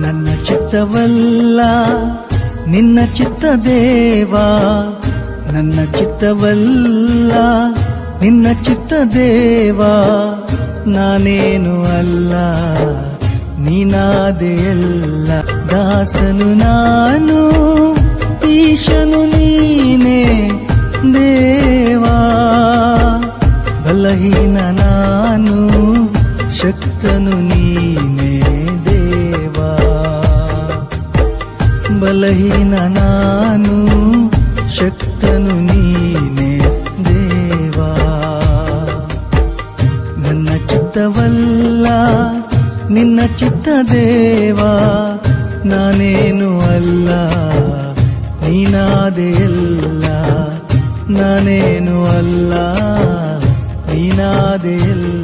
ನನ್ನ ಚಿತ್ತವಲ್ಲ ನಿನ್ನ ಚಿತ್ತ ದೇವಾ, ನನ್ನ ಚಿತ್ತವಲ್ಲ ನಿನ್ನ ಚಿತ್ತ ದೇವಾ, ನಾನೇನು ಅಲ್ಲ ನೀನಾದೆಯಲ್ಲ. ದಾಸನು ನಾನು ಈಶನು ನೀನೇ ದೇವಾ, ಬಲಹೀನ ನಾನು ಶಕ್ತನು ನೀನೇ ದೇವಾ, ಬಲಹೀನ ನಾನು ಶಕ್ತನು ನೀನೇ ದೇವಾ. ನನ್ನ ಚಿತ್ತವಲ್ಲ ನಿನ್ನ ಚಿತ್ತ ದೇವಾ, ನಾನೇನು ಅಲ್ಲ ನೀನಾದೆಯಲ್ಲ, ನಾನೇನು ಅಲ್ಲ ನೀನಾದೆಯಲ್ಲ.